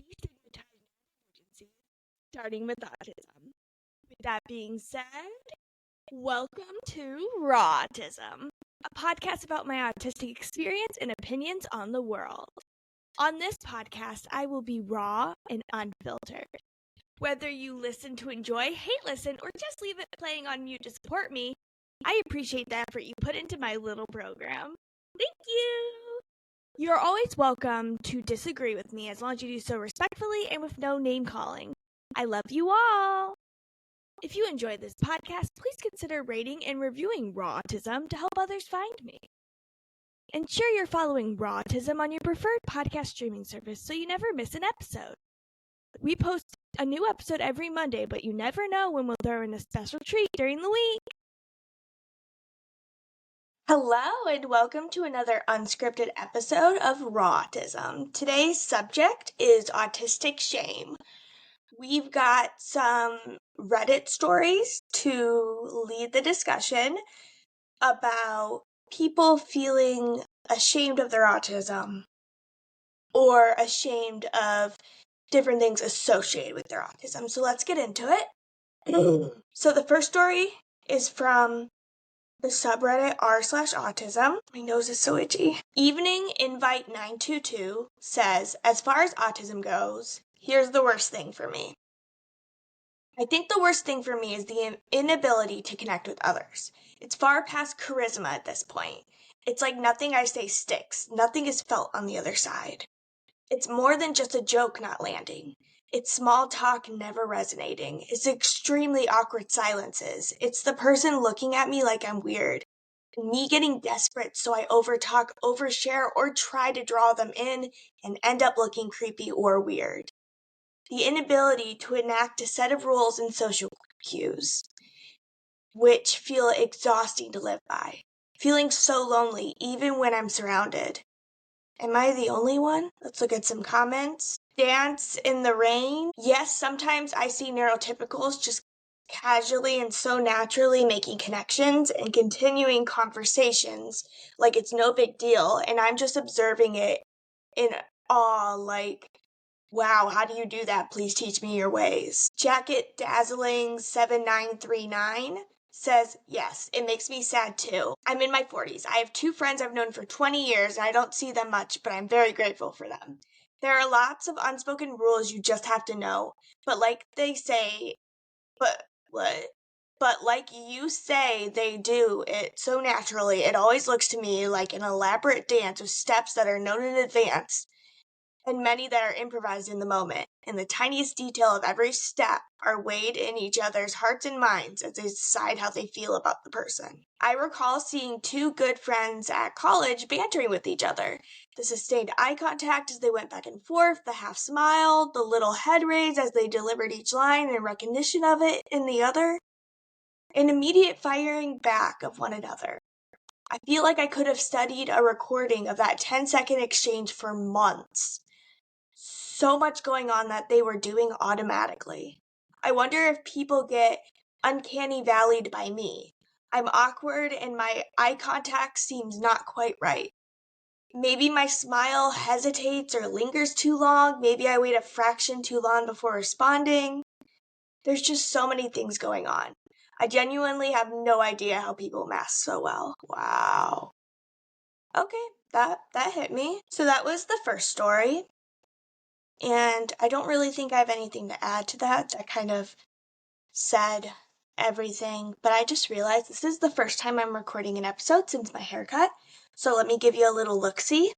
destigmatizing emergencies, starting with autism. With that being said, welcome to RAW-tism, a podcast about my autistic experience and opinions on the world. On this podcast, I will be raw and unfiltered. Whether you listen to enjoy, hate listen, or just leave it playing on mute to support me, I appreciate the effort you put into my little program. Thank you! You're always welcome to disagree with me as long as you do so respectfully and with no name-calling. I love you all! If you enjoy this podcast, please consider rating and reviewing RAW-tism to help others find me. Ensure you're following RAW-tism on your preferred podcast streaming service so you never miss an episode. We post a new episode every Monday, but you never know when we'll throw in a special treat during the week. Hello, and welcome to another unscripted episode of RAW-tism. Today's subject is Autistic Shame. We've got some Reddit stories to lead the discussion about people feeling ashamed of their autism or ashamed of different things associated with their autism. So let's get into it. So the first story is from the subreddit r/autism. My nose is so itchy. Evening Invite 922 says, as far as autism goes, here's the worst thing for me. I think the worst thing for me is the inability to connect with others. It's far past charisma at this point. It's like nothing I say sticks. Nothing is felt on the other side. It's more than just a joke not landing. It's small talk never resonating. It's extremely awkward silences. It's the person looking at me like I'm weird. Me getting desperate so I overtalk, overshare, or try to draw them in and end up looking creepy or weird. The inability to enact a set of rules and social cues, which feel exhausting to live by. Feeling so lonely even when I'm surrounded. Am I the only one? Let's look at some comments. Dance in the rain. Yes, sometimes I see neurotypicals just casually and so naturally making connections and continuing conversations like it's no big deal, and I'm just observing it in awe like, wow, how do you do that? Please teach me your ways. Jacket Dazzling 7939 says, yes, it makes me sad too. I'm in my 40s. I have two friends I've known for 20 years and I don't see them much, but I'm very grateful for them. There are lots of unspoken rules you just have to know, but like they say, but like you say they do it so naturally, it always looks to me like an elaborate dance with steps that are known in advance and many that are improvised in the moment, and the tiniest detail of every step are weighed in each other's hearts and minds as they decide how they feel about the person. I recall seeing two good friends at college bantering with each other. The sustained eye contact as they went back and forth, the half smile, the little head raise as they delivered each line in recognition of it in the other, an immediate firing back of one another. I feel like I could have studied a recording of that 10-second exchange for months. So much going on that they were doing automatically. I wonder if people get uncanny valleyed by me. I'm awkward and my eye contact seems not quite right. Maybe my smile hesitates or lingers too long. Maybe I wait a fraction too long before responding. There's just so many things going on. I genuinely have no idea how people mask so well. Wow. Okay, that hit me. So that was the first story. And I don't really think I have anything to add to that. I kind of said everything, but I just realized this is the first time I'm recording an episode since my haircut. So let me give you a little look-see.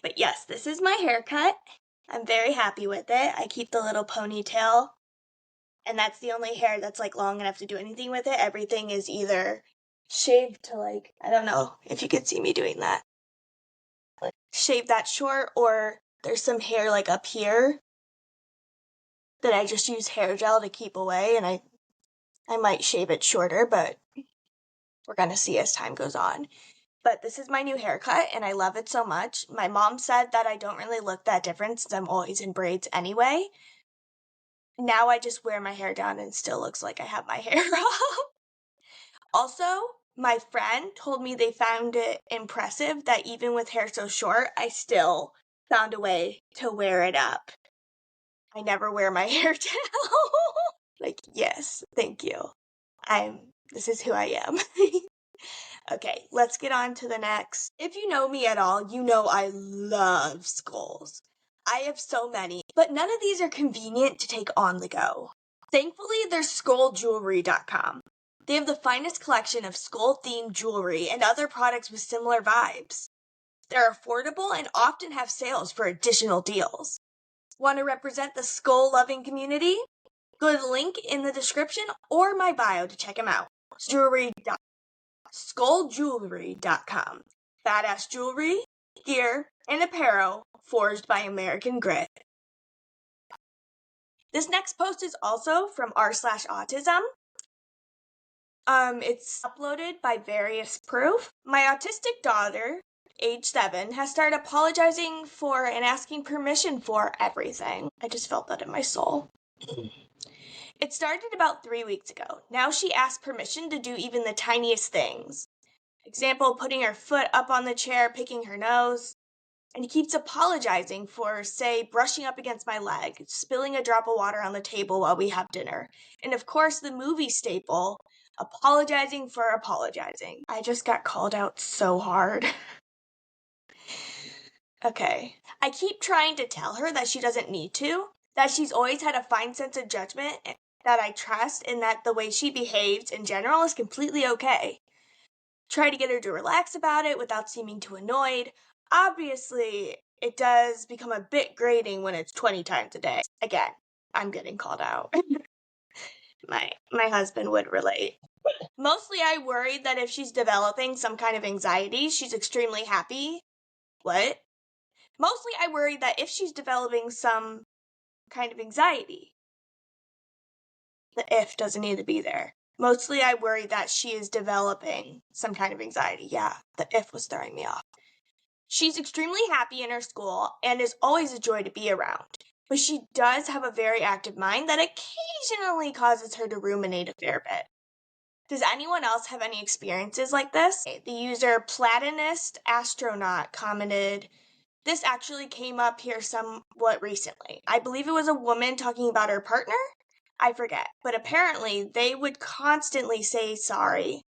But yes, this is my haircut. I'm very happy with it. I keep the little ponytail, and that's the only hair that's like long enough to do anything with it. Everything is either shaved to like, I don't know if you could see me doing that. Like, shave that short, or there's some hair like up here that I just use hair gel to keep away, and I might shave it shorter, but we're gonna see as time goes on. But this is my new haircut, and I love it so much. My mom said that I don't really look that different since I'm always in braids anyway. Now I just wear my hair down and it still looks like I have my hair up. Also, my friend told me they found it impressive that even with hair so short, I still found a way to wear it up. I never wear my hair down. Like, yes, thank you. This is who I am. Okay, let's get on to the next. If you know me at all, you know I love skulls. I have so many, but none of these are convenient to take on the go. Thankfully, there's skulljewelry.com. They have the finest collection of skull-themed jewelry and other products with similar vibes. They're affordable and often have sales for additional deals. Want to represent the skull-loving community? Go to the link in the description or my bio to check them out. Skulljewelry.com. Badass jewelry, gear, and apparel forged by American grit. This next post is also from r/autism. It's uploaded by Various Proof. My autistic daughter, age 7, has started apologizing for and asking permission for everything. I just felt that in my soul. It started about 3 weeks ago. Now she asks permission to do even the tiniest things. Example, putting her foot up on the chair, picking her nose. And he keeps apologizing for, say, brushing up against my leg, spilling a drop of water on the table while we have dinner. And of course, the movie staple, apologizing for apologizing. I just got called out so hard. Okay. I keep trying to tell her that she doesn't need to, that she's always had a fine sense of judgment that I trust, and that the way she behaves in general is completely okay. Try to get her to relax about it without seeming too annoyed. Obviously, it does become a bit grating when it's 20 times a day. Again, I'm getting called out. My husband would relate. Mostly I worried that if she's developing some kind of anxiety, she's extremely happy. What? Mostly I worried that if she's developing some kind of anxiety, the if doesn't need to be there. Mostly I worry that she is developing some kind of anxiety. Yeah, the if was throwing me off. She's extremely happy in her school and is always a joy to be around. But she does have a very active mind that occasionally causes her to ruminate a fair bit. Does anyone else have any experiences like this? The user Platinist Astronaut commented, "This actually came up here somewhat recently. I believe it was a woman talking about her partner? I forget, but apparently they would constantly say sorry.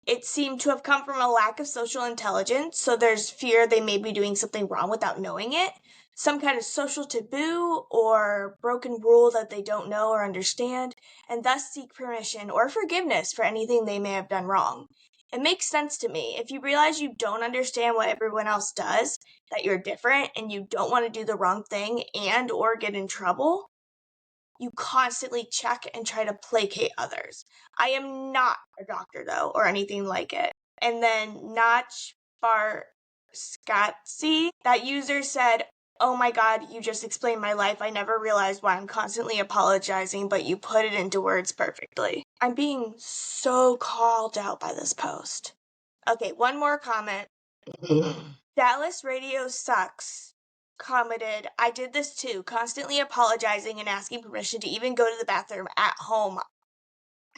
It seemed to have come from a lack of social intelligence, so there's fear they may be doing something wrong without knowing it, some kind of social taboo or broken rule that they don't know or understand, and thus seek permission or forgiveness for anything they may have done wrong. It makes sense to me. If you realize you don't understand what everyone else does, that you're different, and you don't want to do the wrong thing and or get in trouble, you constantly check and try to placate others. I am not a doctor, though, or anything like it." And then Notch Bar Scottsy, that user said, "Oh my god, you just explained my life. I never realized why I'm constantly apologizing, but you put it into words perfectly." I'm being so called out by this post. Okay, one more comment. Dallas Radio Sucks commented, "I did this too, constantly apologizing and asking permission to even go to the bathroom at home.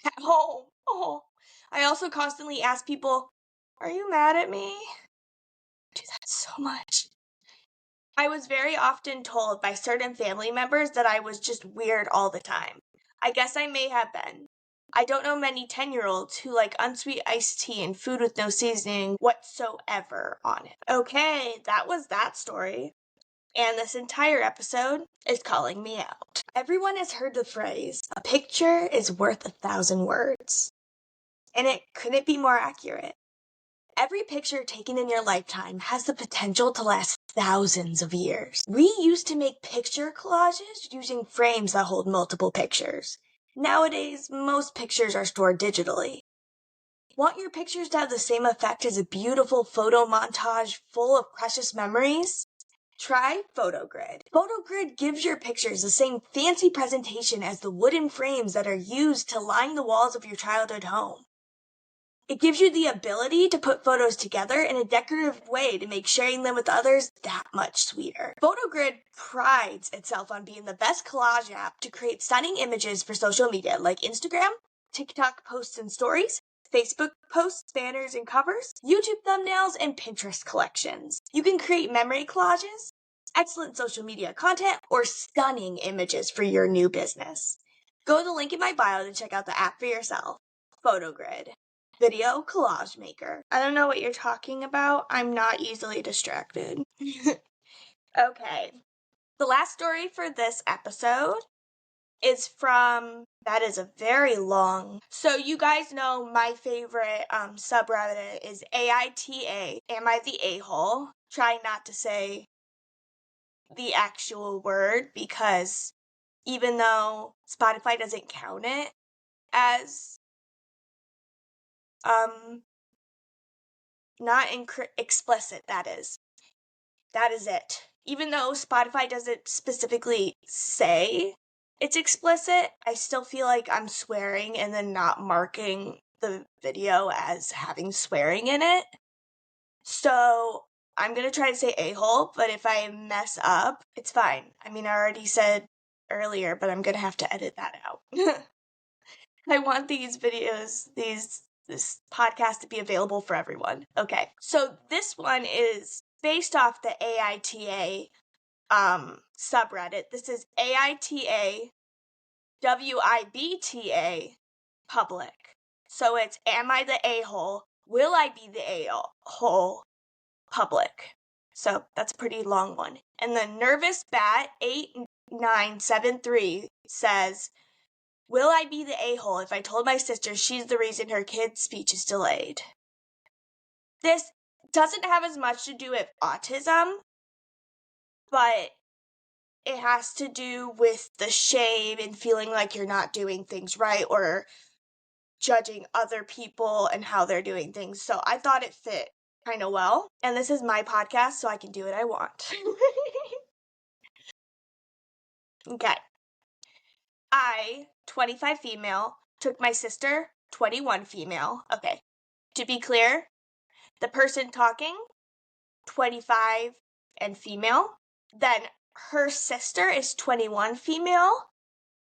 At home. Oh. I also constantly ask people, are you mad at me? I do that so much. I was very often told by certain family members that I was just weird all the time. I guess I may have been. I don't know many 10-year-olds who like unsweet iced tea and food with no seasoning whatsoever on it." Okay, that was that story. And this entire episode is calling me out. Everyone has heard the phrase, "a picture is worth 1,000 words." And it couldn't be more accurate. Every picture taken in your lifetime has the potential to last thousands of years. We used to make picture collages using frames that hold multiple pictures. Nowadays, most pictures are stored digitally. Want your pictures to have the same effect as a beautiful photo montage full of precious memories? Try PhotoGrid. PhotoGrid gives your pictures the same fancy presentation as the wooden frames that are used to line the walls of your childhood home. It gives you the ability to put photos together in a decorative way to make sharing them with others that much sweeter. PhotoGrid prides itself on being the best collage app to create stunning images for social media like Instagram, TikTok posts and stories, Facebook posts, banners and covers, YouTube thumbnails, and Pinterest collections. You can create memory collages, excellent social media content, or stunning images for your new business. Go to the link in my bio to check out the app for yourself. PhotoGrid. Video collage maker. I don't know what you're talking about. I'm not easily distracted. Okay. The last story for this episode is from, that is a very long. So you guys know my favorite subreddit is AITA. Am I the a-hole? Try not to say the actual word because even though Spotify doesn't count it as not explicit, that is it. Even though Spotify doesn't specifically say it's explicit, I still feel like I'm swearing and then not marking the video as having swearing in it. So I'm gonna try to say a-hole, but if I mess up, it's fine. I mean, I already said earlier, but I'm gonna have to edit that out. I want these videos, this podcast to be available for everyone. Okay, so this one is based off the AITA subreddit. This is AITA WIBTA public. So it's am I the a-hole? Will I be the a-hole? Public. So that's a pretty long one. And the Nervous Bat 8973 says, will I be the a-hole if I told my sister she's the reason her kid's speech is delayed? This doesn't have as much to do with autism, but it has to do with the shame and feeling like you're not doing things right or judging other people and how they're doing things. So I thought it fit kind of well. And this is my podcast, so I can do what I want. Okay. I, 25 female, took my sister, 21 female. Okay. To be clear, the person talking, 25 and female. Then her sister is 21 female.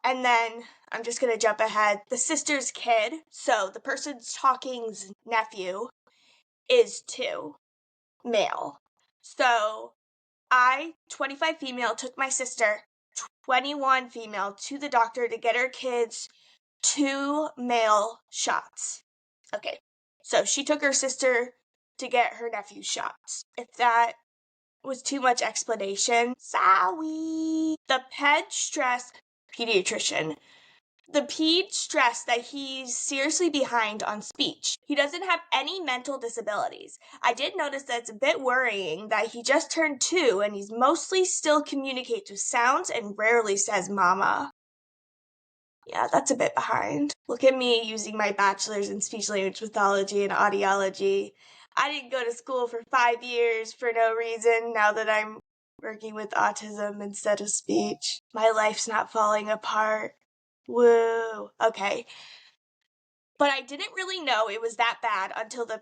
And then I'm just going to jump ahead. The sister's kid, so the person talking's nephew, is 2 male. So I, 25 female, took my sister, 21 female, to the doctor to get her kids 2 male shots. Okay, so she took her sister to get her nephew's shots. If that was too much explanation, sorry. The pediatrician. The ped stressed that he's seriously behind on speech. He doesn't have any mental disabilities. I did notice that it's a bit worrying that he just turned 2 and he's mostly still communicates with sounds and rarely says mama. Yeah, that's a bit behind. Look at me using my bachelor's in speech language pathology and audiology. I didn't go to school for 5 years for no reason now that I'm working with autism instead of speech. My life's not falling apart. Woo. Okay. But I didn't really know it was that bad until the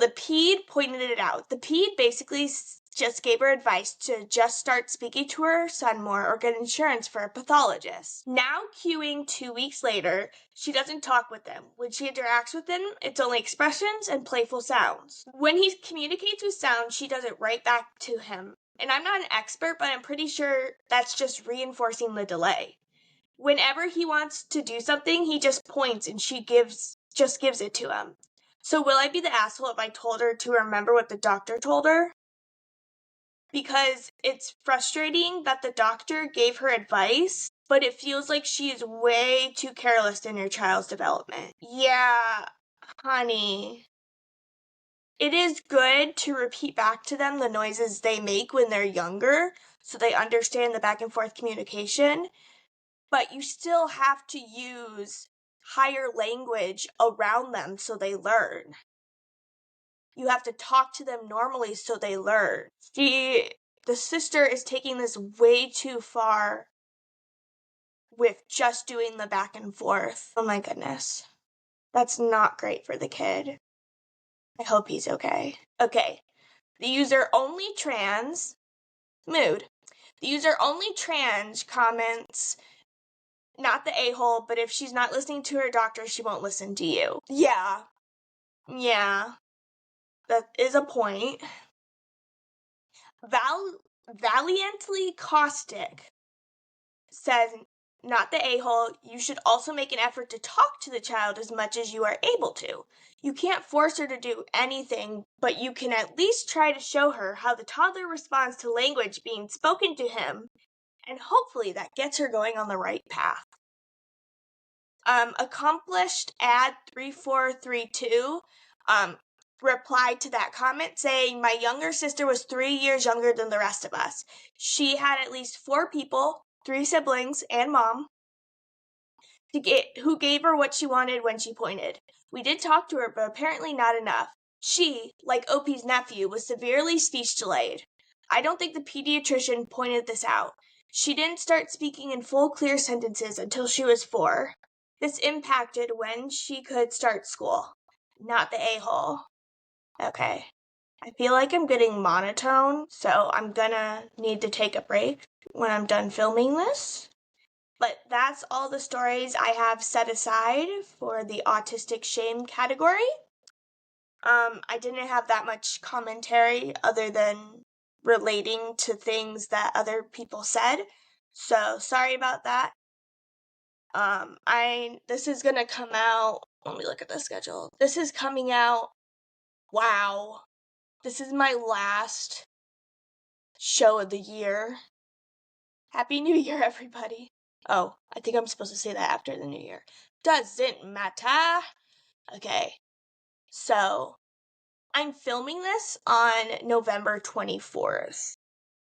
ped pointed it out. The ped basically just gave her advice to just start speaking to her son more or get insurance for a pathologist. Now queuing 2 weeks later, she doesn't talk with him. When she interacts with him, it's only expressions and playful sounds. When he communicates with sounds, she does it right back to him. And I'm not an expert, but I'm pretty sure that's just reinforcing the delay. Whenever he wants to do something, he just points and she just gives it to him. So will I be the asshole if I told her to remember what the doctor told her? Because it's frustrating that the doctor gave her advice, but it feels like she is way too careless in your child's development. Yeah, honey. It is good to repeat back to them the noises they make when they're younger, so they understand the back and forth communication. But you still have to use higher language around them so they learn. You have to talk to them normally so they learn. The sister is taking this way too far with just doing the back and forth. Oh my goodness. That's not great for the kid. I hope he's okay. Okay. The user only trans mood. The user only trans comments, not the a-hole, but if she's not listening to her doctor, she won't listen to you. Yeah. That is a point. Valiantly caustic says, not the a-hole, you should also make an effort to talk to the child as much as you are able to. You can't force her to do anything, but you can at least try to show her how the toddler responds to language being spoken to him, and hopefully that gets her going on the right path. Accomplished ad 3432 replied to that comment saying, my younger sister was 3 years younger than the rest of us. She had at least 4 people, 3 siblings, and mom, who gave her what she wanted when she pointed. We did talk to her, but apparently not enough. She, like Opie's nephew, was severely speech delayed. I don't think the pediatrician pointed this out. She didn't start speaking in full, clear sentences until she was 4. This impacted when she could start school. Not the a-hole. Okay. I feel like I'm getting monotone, so I'm gonna need to take a break when I'm done filming this. But that's all the stories I have set aside for the Autistic Shame category. I didn't have that much commentary other than relating to things that other people said, so sorry about that. This is gonna come out, let me look at the schedule. This is coming out, wow. This is my last show of the year. Happy New Year, everybody. Oh, I think I'm supposed to say that after the New Year. Doesn't matter. Okay, so I'm filming this on November 24th.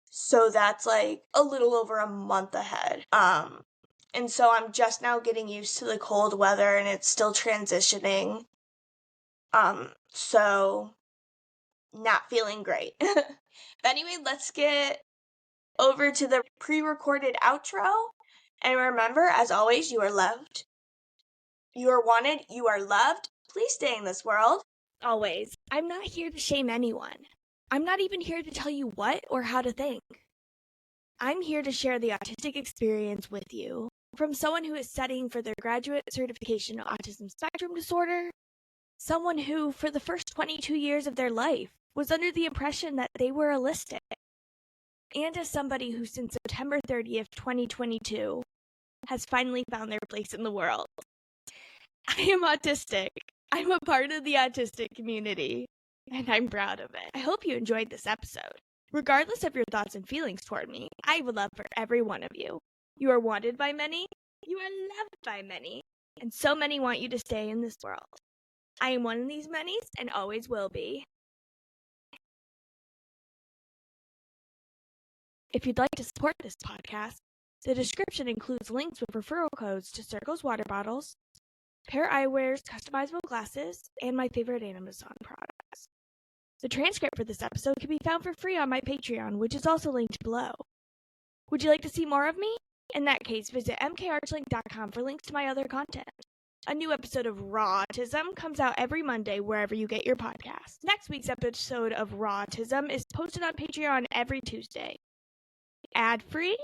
So that's like a little over a month ahead. And so I'm just now getting used to the cold weather and it's still transitioning. So not feeling great. But anyway, let's get over to the pre-recorded outro. And remember, as always, you are loved. You are wanted. You are loved. Please stay in this world. Always. I'm not here to shame anyone. I'm not even here to tell you what or how to think. I'm here to share the autistic experience with you. From someone who is studying for their graduate certification in autism spectrum disorder, someone who, for the first 22 years of their life, was under the impression that they were allistic, and as somebody who since September 30th, 2022, has finally found their place in the world. I am autistic. I'm a part of the autistic community, and I'm proud of it. I hope you enjoyed this episode. Regardless of your thoughts and feelings toward me, I would love for every one of you. You are wanted by many, you are loved by many, and so many want you to stay in this world. I am one of these many and always will be. If you'd like to support this podcast, the description includes links with referral codes to Circles water bottles, Pair Eyewear's customizable glasses, and my favorite Amazon products. The transcript for this episode can be found for free on my Patreon, which is also linked below. Would you like to see more of me? In that case, visit EmKayArchlink.com for links to my other content. A new episode of RAW-tism comes out every Monday wherever you get your podcasts. Next week's episode of RAW-tism is posted on Patreon every Tuesday. Ad-free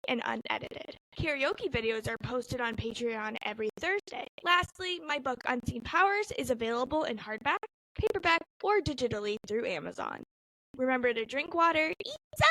and unedited. Karaoke videos are posted on Patreon every Thursday. Lastly, my book Unseen Powers is available in hardback, paperback, or digitally through Amazon. Remember to drink water, eat some